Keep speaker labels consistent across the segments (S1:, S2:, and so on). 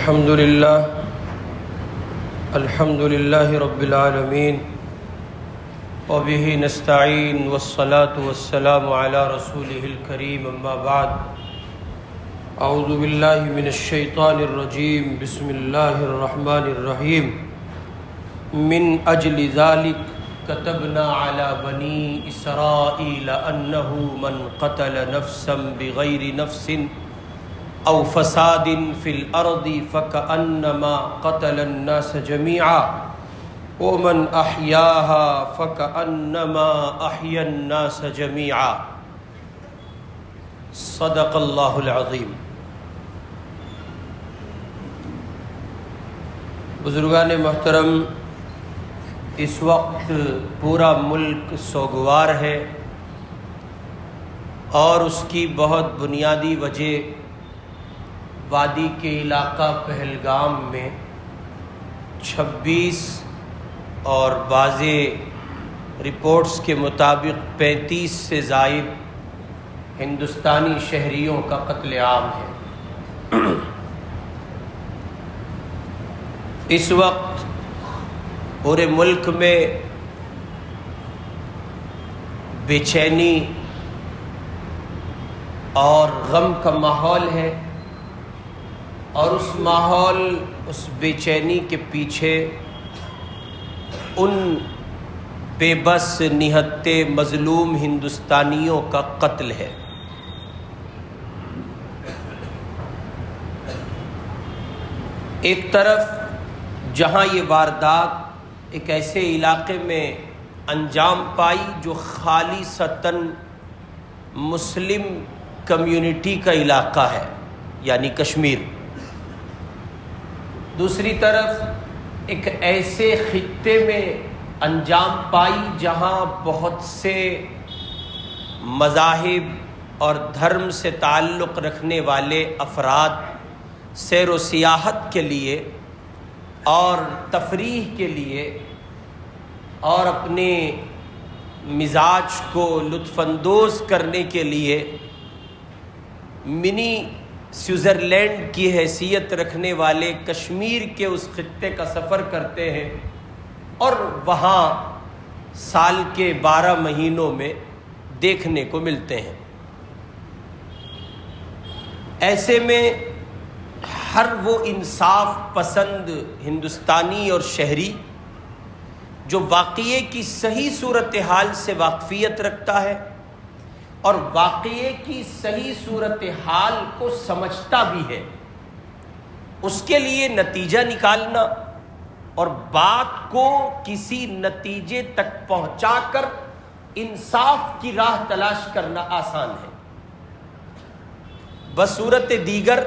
S1: الحمد لله رب العالمين وبه نستعين والصلاة والسلام على رسوله الكريم أما بعد أعوذ بالله من الشيطان الرجيم بسم الله الرحمن الرحيم من أجل ذلك كتبنا على بني إسرائيل أنه من قتل نفسا بغير نفس أو فساد في الأرض فكأنما قتل الناس جميعا ومن أحياها فكأنما أحيا الناس جميعا صدق الله العظيم۔ بزرگان محترم، اس وقت پورا ملک سوگوار ہے اور اس کی بہت بنیادی وجہ وادی کے علاقہ پہلگام میں 26 اور بعض رپورٹس کے مطابق 35 سے زائد ہندوستانی شہریوں کا قتل عام ہے۔ اس وقت پورے ملک میں بے چینی اور غم کا ماحول ہے، اور اس ماحول، اس بے چینی کے پیچھے ان بے بس نہتے مظلوم ہندوستانیوں کا قتل ہے۔ ایک طرف جہاں یہ واردات ایک ایسے علاقے میں انجام پائی جو خالصتاً مسلم کمیونٹی کا علاقہ ہے، یعنی کشمیر، دوسری طرف ایک ایسے خطے میں انجام پائی جہاں بہت سے مذاہب اور دھرم سے تعلق رکھنے والے افراد سیر و سیاحت کے لیے اور تفریح کے لیے اور اپنے مزاج کو لطف اندوز کرنے کے لیے منی سوئٹزرلینڈ کی حیثیت رکھنے والے کشمیر کے اس خطے کا سفر کرتے ہیں اور وہاں سال کے 12 مہینوں میں دیکھنے کو ملتے ہیں۔ ایسے میں ہر وہ انصاف پسند ہندوستانی اور شہری جو واقعے کی صحیح صورتحال سے واقفیت رکھتا ہے اور واقعے کی صحیح صورتحال کو سمجھتا بھی ہے، اس کے لیے نتیجہ نکالنا اور بات کو کسی نتیجے تک پہنچا کر انصاف کی راہ تلاش کرنا آسان ہے۔ بصورت دیگر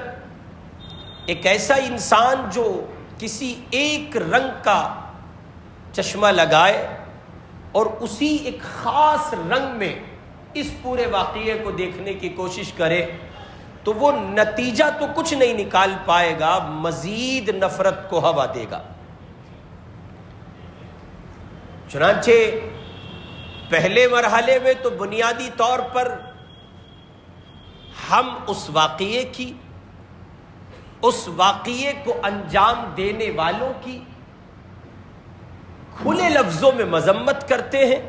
S1: ایک ایسا انسان جو کسی ایک رنگ کا چشمہ لگائے اور اسی ایک خاص رنگ میں اس پورے واقعے کو دیکھنے کی کوشش کرے تو وہ نتیجہ تو کچھ نہیں نکال پائے گا، مزید نفرت کو ہوا دے گا۔ چنانچہ پہلے مرحلے میں تو بنیادی طور پر ہم اس واقعے کو انجام دینے والوں کی کھلے لفظوں میں مذمت کرتے ہیں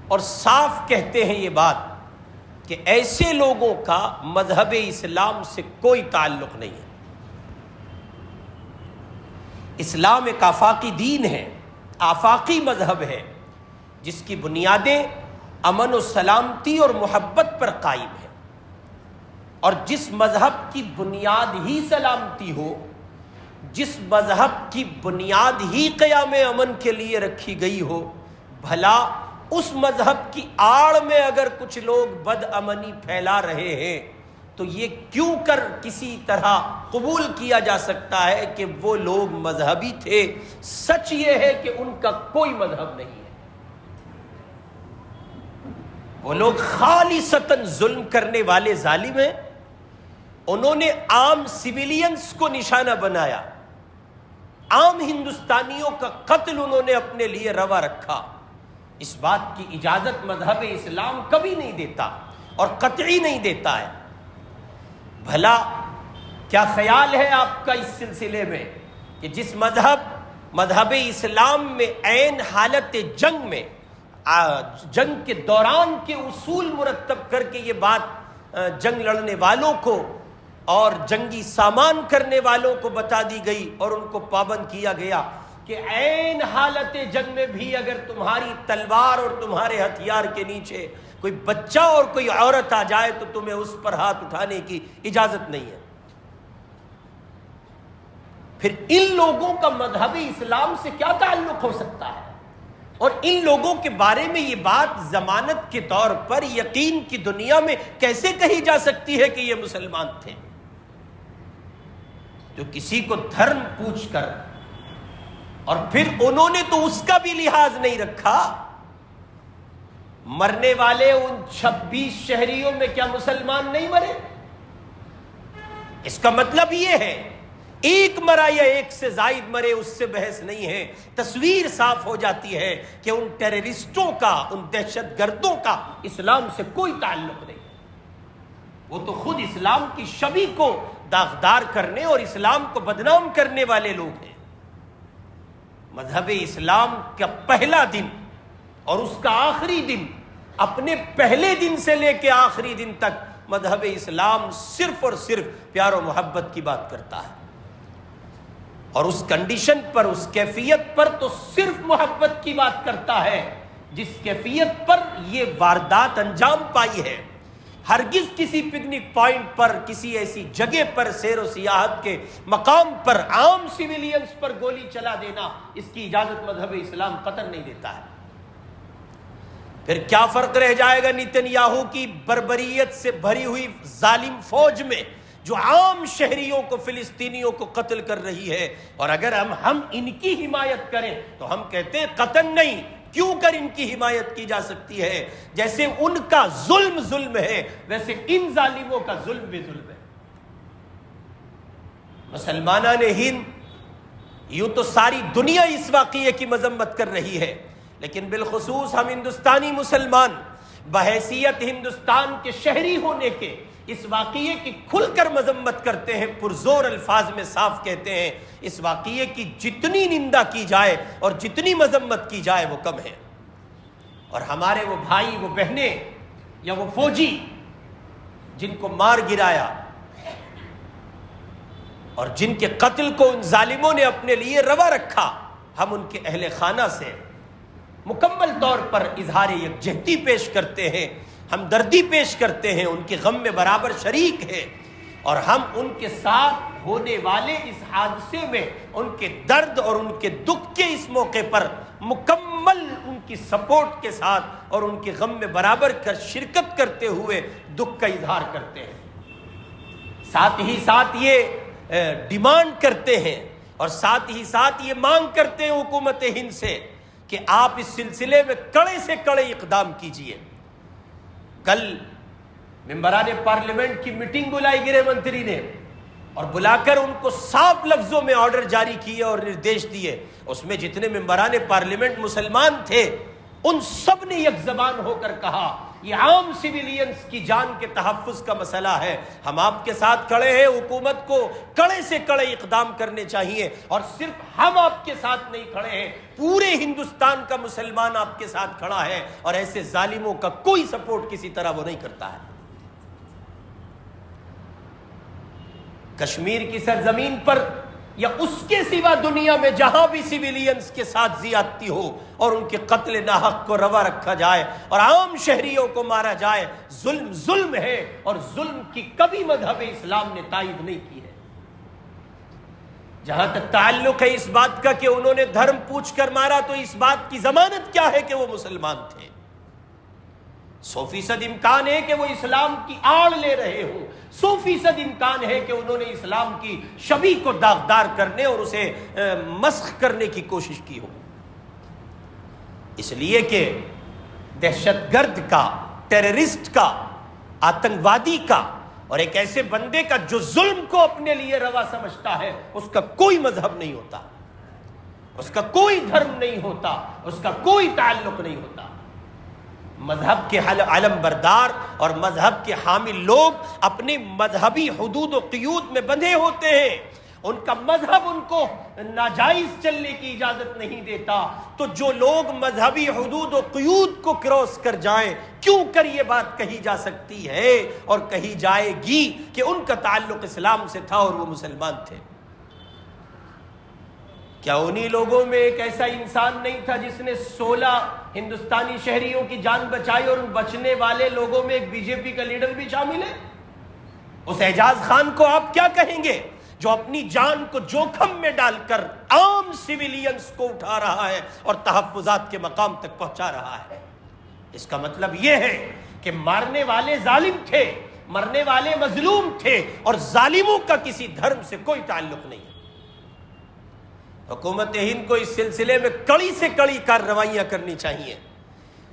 S1: اور صاف کہتے ہیں یہ بات کہ ایسے لوگوں کا مذہب اسلام سے کوئی تعلق نہیں ہے۔ اسلام ایک آفاقی دین ہے، آفاقی مذہب ہے جس کی بنیادیں امن و سلامتی اور محبت پر قائم ہیں، اور جس مذہب کی بنیاد ہی سلامتی ہو، جس مذہب کی بنیاد ہی قیام امن کے لیے رکھی گئی ہو، بھلا اس مذہب کی آڑ میں اگر کچھ لوگ بد امنی پھیلا رہے ہیں تو یہ کیوں کر کسی طرح قبول کیا جا سکتا ہے کہ وہ لوگ مذہبی تھے؟ سچ یہ ہے کہ ان کا کوئی مذہب نہیں ہے، وہ لوگ خالصتاً ظلم کرنے والے ظالم ہیں۔ انہوں نے عام سویلینز کو نشانہ بنایا، عام ہندوستانیوں کا قتل انہوں نے اپنے لیے روا رکھا۔ اس بات کی اجازت مذہب اسلام کبھی نہیں دیتا اور قطعی نہیں دیتا ہے۔ بھلا کیا خیال ہے آپ کا اس سلسلے میں کہ جس مذہب اسلام میں عین حالت جنگ میں جنگ کے دوران کے اصول مرتب کر کے یہ بات جنگ لڑنے والوں کو اور جنگی سامان کرنے والوں کو بتا دی گئی اور ان کو پابند کیا گیا کہ عین حالت جنگ میں بھی اگر تمہاری تلوار اور تمہارے ہتھیار کے نیچے کوئی بچہ اور کوئی عورت آ جائے تو تمہیں اس پر ہاتھ اٹھانے کی اجازت نہیں ہے. پھر ان لوگوں کا مذہب اسلام سے کیا تعلق ہو سکتا ہے؟ اور ان لوگوں کے بارے میں یہ بات ضمانت کے طور پر یقین کی دنیا میں کیسے کہی جا سکتی ہے کہ یہ مسلمان تھے؟ جو کسی کو دھرم پوچھ کر اور پھر انہوں نے تو اس کا بھی لحاظ نہیں رکھا. مرنے والے ان 26 شہریوں میں کیا مسلمان نہیں مرے؟ اس کا مطلب یہ ہے ایک مرا یا ایک سے زائد مرے اس سے بحث نہیں ہے. تصویر صاف ہو جاتی ہے کہ ان ٹیررسٹوں کا، ان دہشت گردوں کا اسلام سے کوئی تعلق نہیں. وہ تو خود اسلام کی شبیہ کو داغدار کرنے اور اسلام کو بدنام کرنے والے لوگ ہیں. مذہب اسلام کا پہلا دن اور اس کا آخری دن، اپنے پہلے دن سے لے کے آخری دن تک مذہب اسلام صرف اور صرف پیار و محبت کی بات کرتا ہے. اور اس کنڈیشن پر، اس کیفیت پر تو صرف محبت کی بات کرتا ہے جس کیفیت پر یہ واردات انجام پائی ہے. ہرگز کسی پکنک پوائنٹ پر، کسی ایسی جگہ پر، سیر و سیاحت کے مقام پر عام سویلینز پر گولی چلا دینا، اس کی اجازت مذہب اسلام قطر نہیں دیتا ہے. پھر کیا فرق رہ جائے گا نیتن یاہو کی بربریت سے بھری ہوئی ظالم فوج میں جو عام شہریوں کو، فلسطینیوں کو قتل کر رہی ہے؟ اور اگر ہم ان کی حمایت کریں تو ہم کہتے ہیں قطن نہیں، کیوں کر ان کی حمایت کی جا سکتی ہے؟ جیسے ان کا ظلم ہے ویسے ان ظالموں کا ظلم بھی ظلم ہے. مسلمانان ہند یوں تو ساری دنیا اس واقعے کی مذمت کر رہی ہے، لیکن بالخصوص ہم ہندوستانی مسلمان بحیثیت ہندوستان کے شہری ہونے کے اس واقعے کی کھل کر مذمت کرتے ہیں، پرزور الفاظ میں صاف کہتے ہیں اس واقعے کی جتنی نندا کی جائے اور جتنی مذمت کی جائے وہ کم ہے. اور ہمارے وہ بھائی، وہ بہنیں یا وہ فوجی جن کو مار گرایا اور جن کے قتل کو ان ظالموں نے اپنے لیے روا رکھا، ہم ان کے اہل خانہ سے مکمل طور پر اظہار یکجہتی پیش کرتے ہیں، ہمدردی پیش کرتے ہیں، ان کے غم میں برابر شریک ہیں، اور ہم ان کے ساتھ ہونے والے اس حادثے میں ان کے درد اور ان کے دکھ کے اس موقع پر مکمل ان کی سپورٹ کے ساتھ اور ان کے غم میں برابر کر شرکت کرتے ہوئے دکھ کا اظہار کرتے ہیں. ساتھ ہی ساتھ یہ ڈیمانڈ کرتے ہیں اور ساتھ ہی ساتھ یہ مانگ کرتے ہیں حکومت ہند سے کہ آپ اس سلسلے میں کڑے سے کڑے اقدام کیجیے. کل ممبران پارلیمنٹ کی میٹنگ بلائی گرہ منتری نے اور بلا کر ان کو صاف لفظوں میں آرڈر جاری کیے اور نردیش دیے. اس میں جتنے ممبران پارلیمنٹ مسلمان تھے ان سب نے یک زبان ہو کر کہا یہ عام سویلینز کی جان کے تحفظ کا مسئلہ ہے، ہم آپ کے ساتھ کھڑے ہیں، حکومت کو کڑے سے کڑے اقدام کرنے چاہیے. اور صرف ہم آپ کے ساتھ نہیں کھڑے ہیں، پورے ہندوستان کا مسلمان آپ کے ساتھ کھڑا ہے، اور ایسے ظالموں کا کوئی سپورٹ کسی طرح وہ نہیں کرتا ہے. کشمیر کی سرزمین پر یا اس کے سوا دنیا میں جہاں بھی سویلینز کے ساتھ زیادتی ہو اور ان کے قتل ناحق کو روا رکھا جائے اور عام شہریوں کو مارا جائے، ظلم ہے، اور ظلم کی کبھی مذہب اسلام نے تائید نہیں کی ہے. جہاں تک تعلق ہے اس بات کا کہ انہوں نے دھرم پوچھ کر مارا، تو اس بات کی ضمانت کیا ہے کہ وہ مسلمان تھے؟ 100% امکان ہے کہ وہ اسلام کی آڑ لے رہے ہوں، 100% امکان ہے کہ انہوں نے اسلام کی شبیہ کو داغدار کرنے اور اسے مسخ کرنے کی کوشش کی ہو. اس لیے کہ دہشت گرد کا، ٹیررسٹ کا، آتنکوادی کا اور ایک ایسے بندے کا جو ظلم کو اپنے لیے روا سمجھتا ہے، اس کا کوئی مذہب نہیں ہوتا، اس کا کوئی دھرم نہیں ہوتا، اس کا کوئی تعلق نہیں ہوتا. مذہب کے علم بردار اور مذہب کے حامل لوگ اپنے مذہبی حدود و قیود میں بندھے ہوتے ہیں، ان کا مذہب ان کو ناجائز چلنے کی اجازت نہیں دیتا، تو جو لوگ مذہبی حدود و قیود کو کراس کر جائیں، کیوں کر یہ بات کہی جا سکتی ہے اور کہی جائے گی کہ ان کا تعلق اسلام سے تھا اور وہ مسلمان تھے؟ کیا انہی لوگوں میں ایک ایسا انسان نہیں تھا جس نے 16 ہندوستانی شہریوں کی جان بچائی، اور ان بچنے والے لوگوں میں ایک بی جے پی کا لیڈر بھی شامل ہے؟ اس اعجاز خان کو آپ کیا کہیں گے جو اپنی جان کو جوخم میں ڈال کر عام سویلینز کو اٹھا رہا ہے اور تحفظات کے مقام تک پہنچا رہا ہے؟ اس کا مطلب یہ ہے کہ مارنے والے ظالم تھے، مرنے والے مظلوم تھے، اور ظالموں کا کسی دھرم سے کوئی تعلق نہیں ہے۔ حکومت ہند کو اس سلسلے میں کڑی سے کڑی کارروائیاں کرنی چاہیے،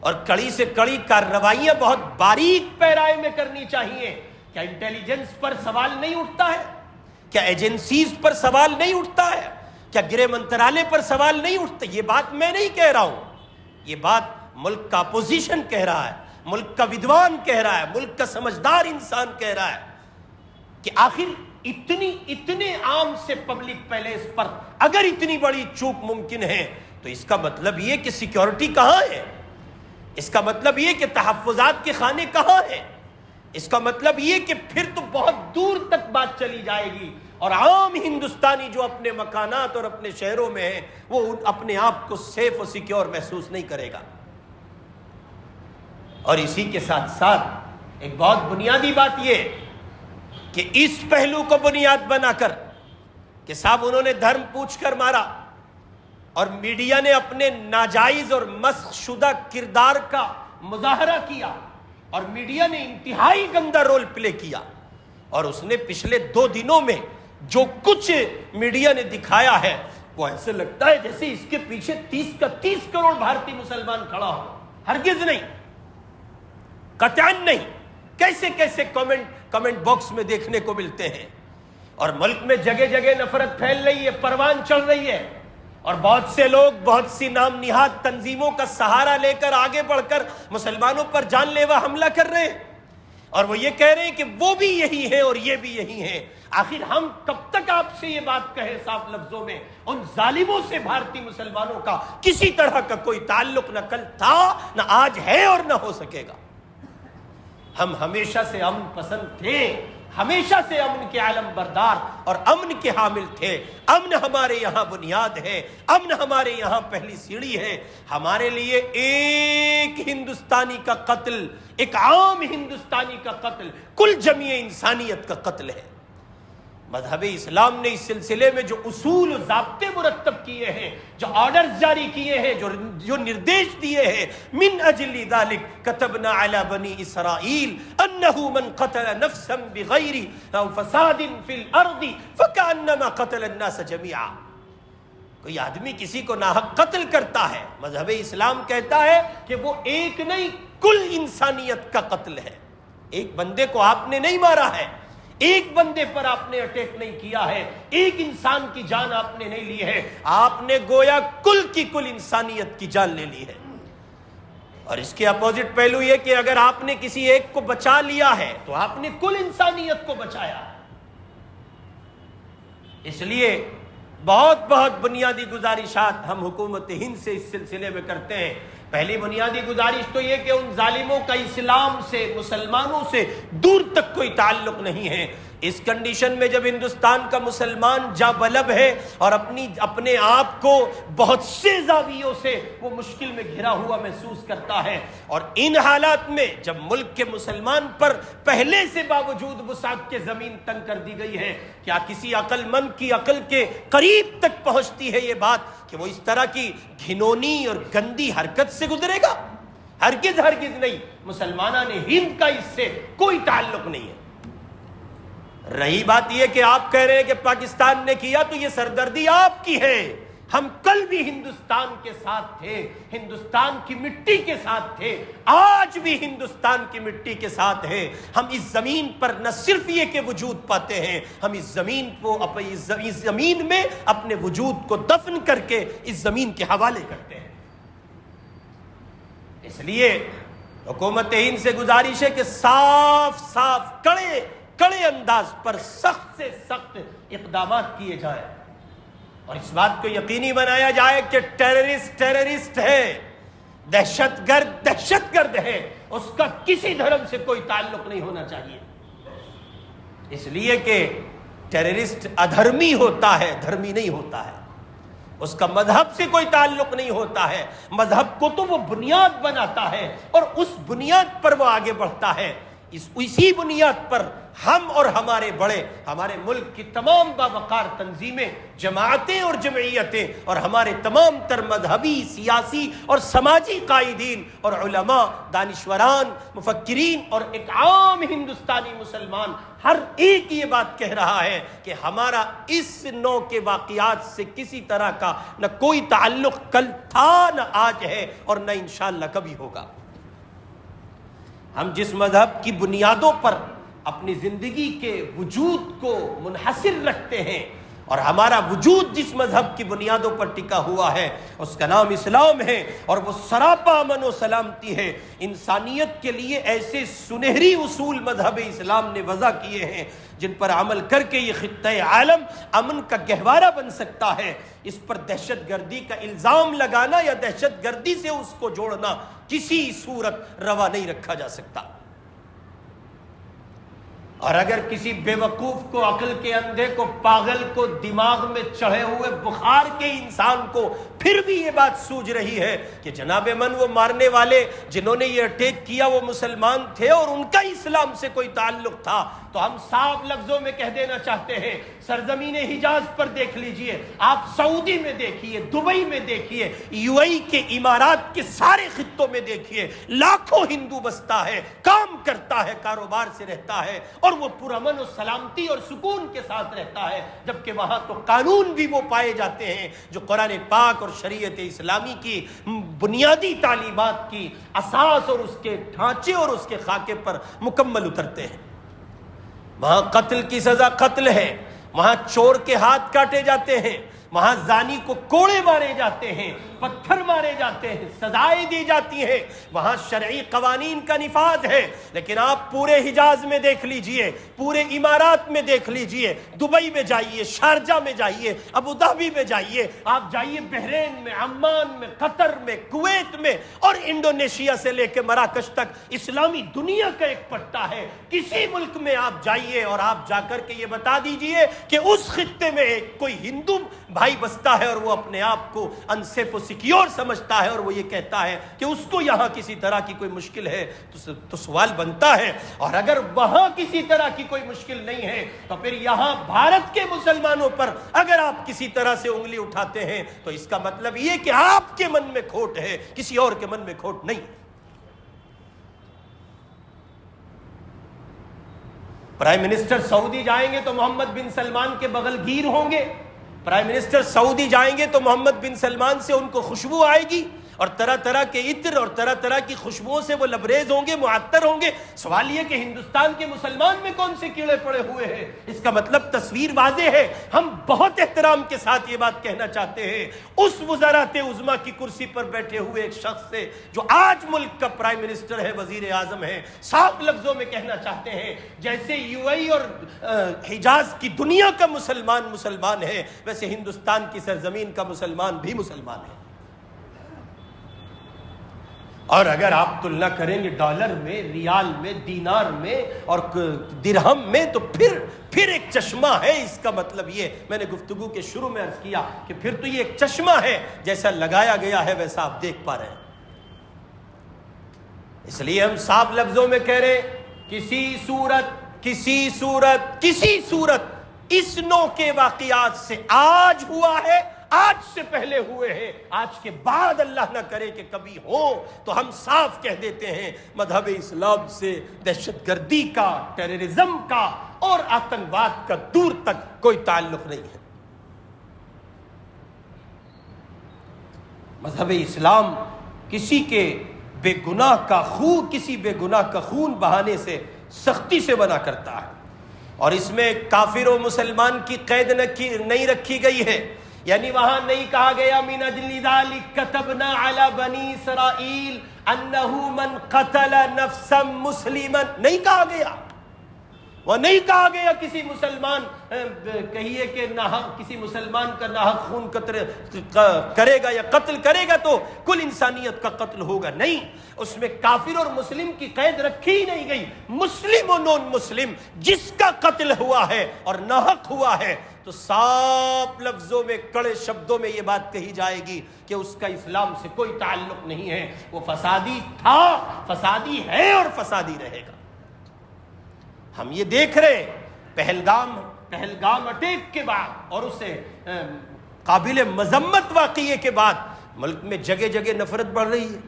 S1: اور کڑی سے کڑی کارروائیاں بہت باریک پیرائے میں کرنی چاہیے۔ کیا انٹیلیجنس پر سوال نہیں اٹھتا ہے؟ کیا ایجنسیز پر سوال نہیں اٹھتا ہے؟ کیا گرہ منترالے پر سوال نہیں اٹھتا؟ یہ بات میں نہیں کہہ رہا ہوں، یہ بات ملک کا اپوزیشن کہہ رہا ہے، ملک کا ودوان کہہ رہا ہے، ملک کا سمجھدار انسان کہہ رہا ہے کہ آخر اتنے عام سے پبلک پیلیس پر اگر اتنی بڑی چوک ممکن ہے تو اس کا مطلب یہ کہ سیکیورٹی کہاں ہے؟ اس کا مطلب یہ کہ تحفظات کے خانے کہاں ہیں؟ اس کا مطلب یہ کہ پھر تو بہت دور تک بات چلی جائے گی، اور عام ہندوستانی جو اپنے مکانات اور اپنے شہروں میں ہیں وہ اپنے آپ کو سیف اور سیکیور محسوس نہیں کرے گا۔ اور اسی کے ساتھ ساتھ ایک بہت بنیادی بات یہ کہ اس پہلو کو بنیاد بنا کر کہ صاحب انہوں نے دھرم پوچھ کر مارا، اور میڈیا نے اپنے ناجائز اور مسخ شدہ کردار کا مظاہرہ کیا، اور میڈیا نے انتہائی گندا رول پلے کیا، اور اس نے پچھلے 2 دنوں میں جو کچھ میڈیا نے دکھایا ہے وہ ایسے لگتا ہے جیسے اس کے پیچھے 30 کروڑ بھارتی مسلمان کھڑا ہو۔ ہرگز نہیں، قطعاً نہیں۔ کیسے کیسے کمنٹ باکس میں دیکھنے کو ملتے ہیں، اور ملک میں جگہ جگہ نفرت پھیل رہی ہے، پروان چڑھ رہی ہے، اور بہت سے لوگ بہت سی نام نہاد تنظیموں کا سہارا لے کر آگے بڑھ کر مسلمانوں پر جان لیوا حملہ کر رہے ہیں، اور وہ یہ کہہ رہے ہیں کہ وہ بھی یہی ہیں اور یہ بھی یہی ہیں۔ آخر ہم کب تک آپ سے یہ بات کہیں صاف لفظوں میں؟ ان ظالموں سے بھارتی مسلمانوں کا کسی طرح کا کوئی تعلق نہ کل تھا، نہ آج ہے، اور نہ ہو سکے گا۔ ہم ہمیشہ سے امن پسند تھے، ہمیشہ سے امن کے عالم بردار اور امن کے حامل تھے۔ امن ہمارے یہاں بنیاد ہے، امن ہمارے یہاں پہلی سیڑھی ہے۔ ہمارے لیے ایک ہندوستانی کا قتل، ایک عام ہندوستانی کا قتل، کل جمیع انسانیت کا قتل ہے۔ مذہب اسلام نے اس سلسلے میں جو اصول و ضابطے مرتب کیے ہیں، جو آرڈرز جاری کیے ہیں، جو نردیش دیے ہیں، من اجل ذلک کتبنا علی بنی اسرائیل انہ من قتل نفسا بغیر فساد فی الارض فکأنما قتل الناس جميعا۔ کوئی آدمی کسی کو ناحق قتل کرتا ہے، مذہب اسلام کہتا ہے کہ وہ ایک نہیں، کل انسانیت کا قتل ہے۔ ایک بندے کو آپ نے نہیں مارا ہے، ایک بندے پر آپ نے اٹیک نہیں کیا ہے، ایک انسان کی جان آپ نے نہیں لی ہے، آپ نے گویا کل کی کل انسانیت کی جان لے لی ہے۔ اور اس کے اپوزٹ پہلو یہ کہ اگر آپ نے کسی ایک کو بچا لیا ہے تو آپ نے کل انسانیت کو بچایا ہے۔ اس لیے بہت بہت بنیادی گزارشات ہم حکومت ہند سے اس سلسلے میں کرتے ہیں۔ پہلی بنیادی گزارش تو یہ کہ ان ظالموں کا اسلام سے، مسلمانوں سے دور تک کوئی تعلق نہیں ہے۔ اس کنڈیشن میں جب ہندوستان کا مسلمان جاں بلب ہے اور اپنے آپ کو بہت سے زاویوں سے وہ مشکل میں گھرا ہوا محسوس کرتا ہے، اور ان حالات میں جب ملک کے مسلمان پر پہلے سے باوجود وسعت کے زمین تنگ کر دی گئی ہے، کیا کسی عقل مند کی عقل کے قریب تک پہنچتی ہے یہ بات کہ وہ اس طرح کی گھنونی اور گندی حرکت سے گزرے گا؟ ہرگز ہرگز نہیں۔ مسلمانوں نے ہند کا اس سے کوئی تعلق نہیں ہے۔ رہی بات یہ کہ آپ کہہ رہے ہیں کہ پاکستان نے کیا، تو یہ سردردی آپ کی ہے۔ ہم کل بھی ہندوستان کے ساتھ تھے، ہندوستان کی مٹی کے ساتھ تھے، آج بھی ہندوستان کی مٹی کے ساتھ ہیں۔ ہم اس زمین پر نہ صرف یہ کہ وجود پاتے ہیں، ہم اس زمین میں اپنے وجود کو دفن کر کے اس زمین کے حوالے کرتے ہیں۔ اس لیے حکومت ہند سے گزارش ہے کہ صاف صاف کڑے انداز پر سخت سے سخت اقدامات کیے جائیں اور اس بات کو یقینی بنایا جائے کہ ٹیررسٹ ہے، دہشت گرد ہے، اس کا کسی دھرم سے کوئی تعلق نہیں ہونا چاہیے، اس لیے کہ ٹیررسٹ ادھرمی ہوتا ہے، دھرمی نہیں ہوتا ہے، اس کا مذہب سے کوئی تعلق نہیں ہوتا ہے، مذہب کو تو وہ بنیاد بناتا ہے اور اس بنیاد پر وہ آگے بڑھتا ہے، اسی بنیاد پر ہم اور ہمارے بڑے، ہمارے ملک کی تمام باوقار تنظیمیں، جماعتیں اور جمعیتیں اور ہمارے تمام تر مذہبی، سیاسی اور سماجی قائدین اور علماء، دانشوران، مفکرین اور ایک عام ہندوستانی مسلمان ہر ایک یہ بات کہہ رہا ہے کہ ہمارا اس نوع کے واقعات سے کسی طرح کا نہ کوئی تعلق کل تھا، نہ آج ہے اور نہ انشاءاللہ کبھی ہوگا۔ ہم جس مذہب کی بنیادوں پر اپنی زندگی کے وجود کو منحصر رکھتے ہیں اور ہمارا وجود جس مذہب کی بنیادوں پر ٹکا ہوا ہے اس کا نام اسلام ہے اور وہ سراپا امن و سلامتی ہے۔ انسانیت کے لیے ایسے سنہری اصول مذہب اسلام نے وضع کیے ہیں جن پر عمل کر کے یہ خطہ عالم امن کا گہوارہ بن سکتا ہے۔ اس پر دہشت گردی کا الزام لگانا یا دہشت گردی سے اس کو جوڑنا کسی صورت روا نہیں رکھا جا سکتا۔ اور اگر کسی بے وقوف کو، عقل کے اندھے کو، پاگل کو، دماغ میں چڑھے ہوئے بخار کے انسان کو پھر بھی یہ بات سوجھ رہی ہے کہ جناب من وہ مارنے والے جنہوں نے یہ اٹیک کیا وہ مسلمان تھے اور ان کا اسلام سے کوئی تعلق تھا، تو ہم صاف لفظوں میں کہہ دینا چاہتے ہیں، سرزمین حجاز پر دیکھ لیجئے، آپ سعودی میں دیکھیے، دبئی میں دیکھیے، یو اے کے، امارات کے سارے خطوں میں دیکھیے، لاکھوں ہندو بستا ہے، کام کرتا ہے، کاروبار سے رہتا ہے اور وہ پرامن و سلامتی اور سکون کے ساتھ رہتا ہے، جبکہ وہاں تو قانون بھی وہ پائے جاتے ہیں جو قرآن پاک اور شریعت اسلامی کی بنیادی تعلیمات کی اساس اور اس کے ڈھانچے اور اس کے خاکے پر مکمل اترتے ہیں۔ وہاں قتل کی سزا قتل ہے، وہاں چور کے ہاتھ کاٹے جاتے ہیں، وہاں زانی کو کوڑے مارے جاتے ہیں، پتھر مارے جاتے ہیں، سزائیں دی جاتی ہیں، وہاں شرعی قوانین کا نفاذ ہے۔ لیکن آپ پورے حجاز میں دیکھ لیجئے، پورے امارات میں دیکھ لیجئے، دبئی میں جائیے، شارجہ میں جائیے، ابوظہبی میں جائیے، آپ جائیے بحرین میں، عمان میں، قطر میں، کویت میں اور انڈونیشیا سے لے کے مراکش تک اسلامی دنیا کا ایک پٹا ہے۔ کسی ملک میں آپ جائیے اور آپ جا کر کے یہ بتا دیجئے کہ اس خطے میں کوئی ہندو بھائی بستا ہے اور وہ اپنے آپ کو انسیف و سیکیور سمجھتا ہے اور وہ یہ کہتا ہے کہ اس کو یہاں کسی طرح کی کوئی مشکل ہے تو سوال بنتا ہے، اور اگر وہاں کسی طرح کی کوئی مشکل نہیں ہے تو پھر یہاں بھارت کے مسلمانوں پر اگر آپ کسی طرح سے انگلی اٹھاتے ہیں تو اس کا مطلب یہ کہ آپ کے من میں کھوٹ ہے، کسی اور کے من میں کھوٹ نہیں۔ پرائم منسٹر سعودی جائیں گے تو محمد بن سلمان کے بغل گیر ہوں گے، پرائم منسٹر سعودی جائیں گے تو محمد بن سلمان سے ان کو خوشبو آئے گی اور طرح طرح کے عطر اور طرح طرح کی خوشبوؤں سے وہ لبریز ہوں گے، معطر ہوں گے۔ سوال یہ کہ ہندوستان کے مسلمان میں کون سے کیڑے پڑے ہوئے ہیں؟ اس کا مطلب تصویر واضح ہے۔ ہم بہت احترام کے ساتھ یہ بات کہنا چاہتے ہیں اس وزارت عظمیٰ کی کرسی پر بیٹھے ہوئے ایک شخص سے جو آج ملک کا پرائم منسٹر ہے، وزیر اعظم ہے، صاف لفظوں میں کہنا چاہتے ہیں جیسے یو اے اور حجاز کی دنیا کا مسلمان ہے، ویسے ہندوستان کی سرزمین کا مسلمان بھی مسلمان ہے۔ اور اگر آپ تلنا کریں گے ڈالر میں، ریال میں، دینار میں اور درہم میں تو پھر ایک چشمہ ہے۔ اس کا مطلب یہ میں نے گفتگو کے شروع میں عرض کیا کہ پھر تو یہ ایک چشمہ ہے، جیسا لگایا گیا ہے ویسا آپ دیکھ پا رہے ہیں۔ اس لیے ہم صاف لفظوں میں کہہ رہے کسی صورت اس نوع کے واقعات سے آج ہوا ہے، آج سے پہلے ہوئے ہیں، آج کے بعد اللہ نہ کرے کہ کبھی ہو، تو ہم صاف کہہ دیتے ہیں مذہب اسلام سے دہشت گردی کا، ٹیررزم کا اور آتنکواد کا دور تک کوئی تعلق نہیں ہے۔ مذہب اسلام کسی بے گناہ کا خون بہانے سے سختی سے منع کرتا ہے، اور اس میں کافر و مسلمان کی قید نہیں رکھی گئی ہے، یعنی وہاں نہیں کہا گیا من اجل ذلک کتبنا علی بنی اسرائیل انہ من قتل نفسا مسلما، نہیں کہا گیا، وہ نہیں کہا گیا کسی مسلمان کہیے کہ ناحق کسی مسلمان کا ناحق خون کرے گا یا قتل کرے گا تو کل انسانیت کا قتل ہوگا، نہیں، اس میں کافر اور مسلم کی قید رکھی ہی نہیں گئی، مسلم و نون مسلم جس کا قتل ہوا ہے اور ناحق ہوا ہے تو صاف لفظوں میں کڑے شبدوں میں یہ بات کہی جائے گی کہ اس کا اسلام سے کوئی تعلق نہیں ہے، وہ فسادی تھا، فسادی ہے اور فسادی رہے گا۔ ہم یہ دیکھ رہے پہلگام اٹیک کے بعد اور اسے قابل مذمت واقعے کے بعد ملک میں جگہ جگہ نفرت بڑھ رہی ہے،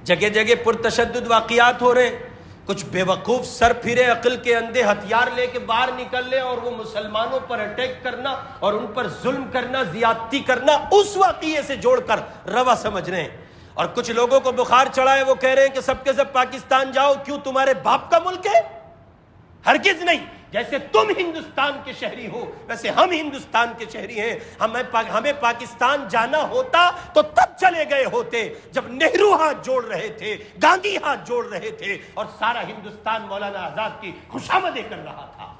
S1: جگہ جگہ پرتشدد واقعات ہو رہے، کچھ بے وقوف سر پھرے عقل کے اندھے ہتھیار لے کے باہر نکل لے اور وہ مسلمانوں پر اٹیک کرنا اور ان پر ظلم کرنا، زیادتی کرنا اس واقعے سے جوڑ کر روا سمجھ رہے ہیں، اور کچھ لوگوں کو بخار چڑھا ہے، وہ کہہ رہے ہیں کہ سب کے سب پاکستان جاؤ، کیوں تمہارے باپ کا ملک ہے؟ ہرگز نہیں، جیسے تم ہندوستان کے شہری ہو ویسے ہم ہندوستان کے شہری ہیں، ہمیں پاکستان جانا ہوتا تو تب چلے گئے ہوتے جب نہرو ہاتھ جوڑ رہے تھے، گاندھی ہاتھ جوڑ رہے تھے اور سارا ہندوستان مولانا آزاد کی خوشامدیں کر رہا تھا۔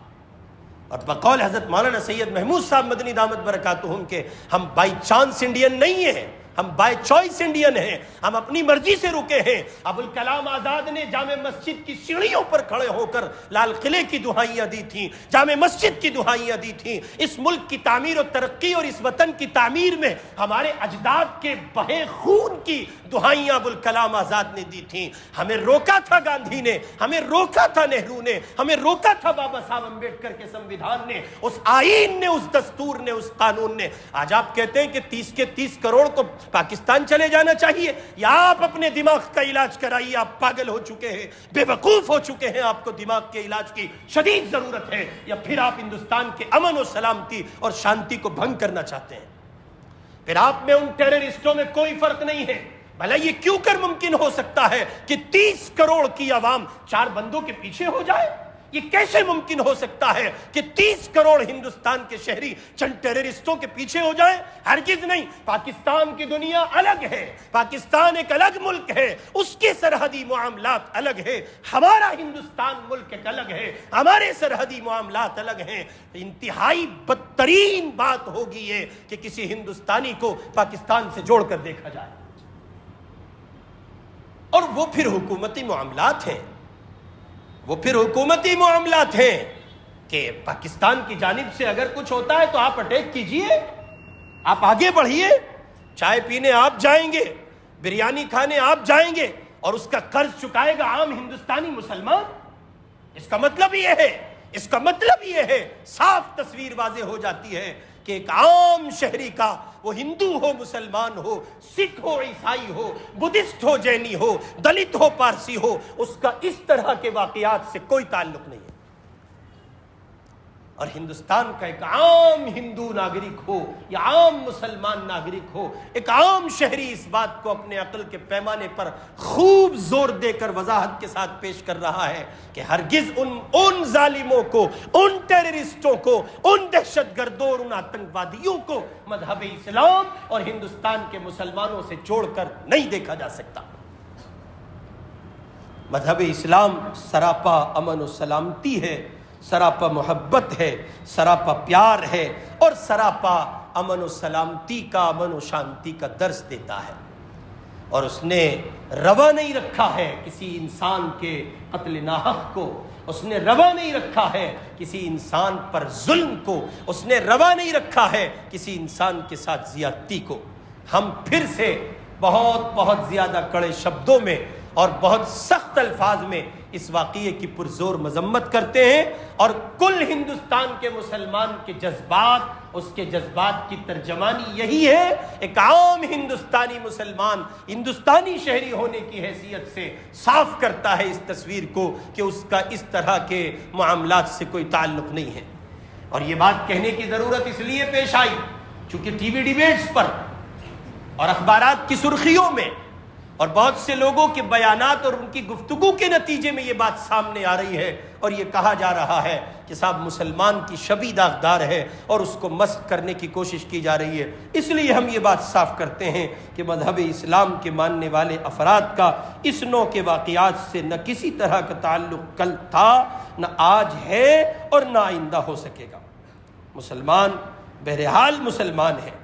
S1: اور بقول حضرت مولانا سید محمود صاحب مدنی دامت برکاتہم کے ہم بائی چانس انڈین نہیں ہیں، ہم بائی چوائس انڈین ہیں، ہم اپنی مرضی سے رکے ہیں۔ ابوالکلام آزاد نے جامع مسجد کی سیڑھیوں پر کھڑے ہو کر لال قلعے کی دعائیاں دی تھیں، جامع مسجد کی دعائیاں دی تھیں، اس ملک کی تعمیر و ترقی اور اس وطن کی تعمیر میں ہمارے اجداد کے بہے خون کی دعائیاں ابوالکلام آزاد نے دی تھیں۔ ہمیں روکا تھا گاندھی نے، ہمیں روکا تھا نہرو نے، ہمیں روکا تھا بابا صاحب امبیڈکر کے سمویدھان نے، اس آئین نے، اس دستور نے، اس قانون نے۔ آج آپ کہتے ہیں کہ 30 کے 30 کروڑ کو پاکستان چلے جانا چاہیے، یا آپ اپنے دماغ کا علاج کرائیے، آپ پاگل ہو چکے ہیں، بے وقوف ہو چکے ہیں، آپ کو دماغ کے علاج کی شدید ضرورت ہے، یا پھر آپ ہندوستان کے امن و سلامتی اور شانتی کو بھنگ کرنا چاہتے ہیں۔ پھر آپ میں ان ٹیررسٹوں میں کوئی فرق نہیں ہے۔ بھلا یہ کیوں کر ممکن ہو سکتا ہے کہ 30 کروڑ کی عوام 4 بندوں کے پیچھے ہو جائے؟ یہ کیسے ممکن ہو سکتا ہے کہ 30 کروڑ ہندوستان کے شہری چند ٹیررسٹوں کے پیچھے ہو جائیں؟ ہرگز نہیں۔ پاکستان کی دنیا الگ ہے، پاکستان ایک الگ ملک ہے، اس کے سرحدی معاملات الگ ہے، ہمارا ہندوستان ملک ایک الگ ہے، ہمارے سرحدی معاملات الگ ہیں۔ انتہائی بدترین بات ہوگی یہ کہ کسی ہندوستانی کو پاکستان سے جوڑ کر دیکھا جائے، اور وہ پھر حکومتی معاملات ہیں، وہ پھر حکومتی معاملات ہیں کہ پاکستان کی جانب سے اگر کچھ ہوتا ہے تو آپ اٹیک کیجئے، آپ آگے بڑھیے، چائے پینے آپ جائیں گے، بریانی کھانے آپ جائیں گے، اور اس کا قرض چکائے گا عام ہندوستانی مسلمان۔ اس کا مطلب یہ ہے، اس کا مطلب یہ ہے، صاف تصویر واضح ہو جاتی ہے کہ ایک عام شہری کا، وہ ہندو ہو، مسلمان ہو، سکھ ہو، عیسائی ہو، بدھسٹ ہو، جینی ہو، دلت ہو، پارسی ہو، اس کا اس طرح کے واقعات سے کوئی تعلق نہیں ہے۔ اور ہندوستان کا ایک عام ہندو ناگرک ہو یا عام مسلمان ناگرک ہو، ایک عام شہری اس بات کو اپنے عقل کے پیمانے پر خوب زور دے کر وضاحت کے ساتھ پیش کر رہا ہے کہ ہرگز ان ظالموں کو، ان ٹیررسٹوں کو، ان دہشت گردوں اور ان آتنکوادیوں کو مذہب اسلام اور ہندوستان کے مسلمانوں سے جوڑ کر نہیں دیکھا جا سکتا۔ مذہب اسلام سراپا امن و سلامتی ہے، سراپا محبت ہے، سراپا پیار ہے، اور سراپا امن و سلامتی کا، امن و شانتی کا درس دیتا ہے، اور اس نے روا نہیں رکھا ہے کسی انسان کے قتل ناحق کو، اس نے روا نہیں رکھا ہے کسی انسان پر ظلم کو، اس نے روا نہیں رکھا ہے کسی انسان کے ساتھ زیادتی کو۔ ہم پھر سے بہت بہت زیادہ کڑے شبدوں میں اور بہت سخت الفاظ میں اس واقعے کی پرزور مذمت کرتے ہیں، اور کل ہندوستان کے مسلمان کے جذبات، اس کے جذبات کی ترجمانی یہی ہے۔ ایک عام ہندوستانی مسلمان ہندوستانی شہری ہونے کی حیثیت سے صاف کرتا ہے اس تصویر کو کہ اس کا اس طرح کے معاملات سے کوئی تعلق نہیں ہے۔ اور یہ بات کہنے کی ضرورت اس لیے پیش آئی چونکہ ٹی وی ڈیبیٹس پر اور اخبارات کی سرخیوں میں اور بہت سے لوگوں کے بیانات اور ان کی گفتگو کے نتیجے میں یہ بات سامنے آ رہی ہے اور یہ کہا جا رہا ہے کہ صاحب مسلمان کی شبی داغدار ہے اور اس کو مسخ کرنے کی کوشش کی جا رہی ہے۔ اس لیے ہم یہ بات صاف کرتے ہیں کہ مذہب اسلام کے ماننے والے افراد کا اس نوع کے واقعات سے نہ کسی طرح کا تعلق کل تھا، نہ آج ہے اور نہ آئندہ ہو سکے گا۔ مسلمان بہرحال مسلمان ہے،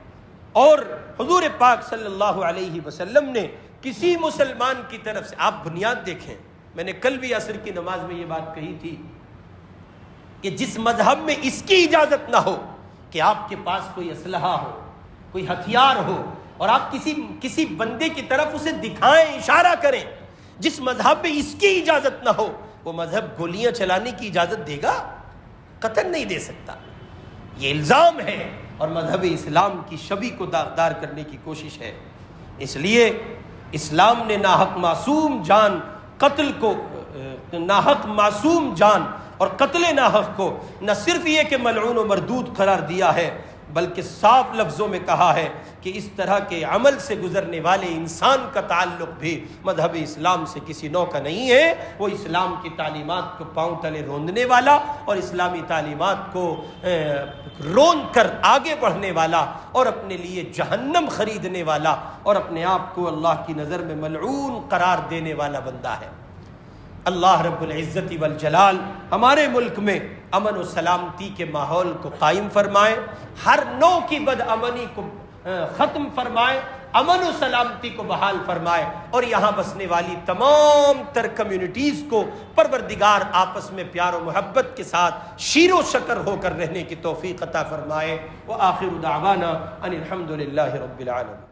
S1: اور حضور پاک صلی اللہ علیہ وسلم نے کسی مسلمان کی طرف سے، آپ بنیاد دیکھیں، میں نے کل بھی عصر کی نماز میں یہ بات کہی تھی کہ جس مذہب میں اس کی اجازت نہ ہو کہ آپ کے پاس کوئی اسلحہ ہو، کوئی ہتھیار ہو اور آپ کسی بندے کی طرف اسے دکھائیں، اشارہ کریں، جس مذہب میں اس کی اجازت نہ ہو، وہ مذہب گولیاں چلانے کی اجازت دے گا؟ قطعاً نہیں دے سکتا۔ یہ الزام ہے اور مذہب اسلام کی شبی کو داغدار کرنے کی کوشش ہے۔ اس لیے اسلام نے ناحق معصوم جان قتل کو، ناحق معصوم جان اور قتل ناحق کو نہ صرف یہ کہ ملعون و مردود قرار دیا ہے، بلکہ صاف لفظوں میں کہا ہے کہ اس طرح کے عمل سے گزرنے والے انسان کا تعلق بھی مذہب اسلام سے کسی نوع کا نہیں ہے۔ وہ اسلام کی تعلیمات کو پاؤں تلے روندنے والا اور اسلامی تعلیمات کو روند کر آگے بڑھنے والا اور اپنے لیے جہنم خریدنے والا اور اپنے آپ کو اللہ کی نظر میں ملعون قرار دینے والا بندہ ہے۔ اللہ رب العزت والجلال ہمارے ملک میں امن و سلامتی کے ماحول کو قائم فرمائے، ہر نوع کی بد امنی کو ختم فرمائے، امن و سلامتی کو بحال فرمائے، اور یہاں بسنے والی تمام تر کمیونٹیز کو پروردگار آپس میں پیار و محبت کے ساتھ شیر و شکر ہو کر رہنے کی توفیق عطا فرمائے۔ وآخر دعوانا ان الحمد للہ رب العالمین۔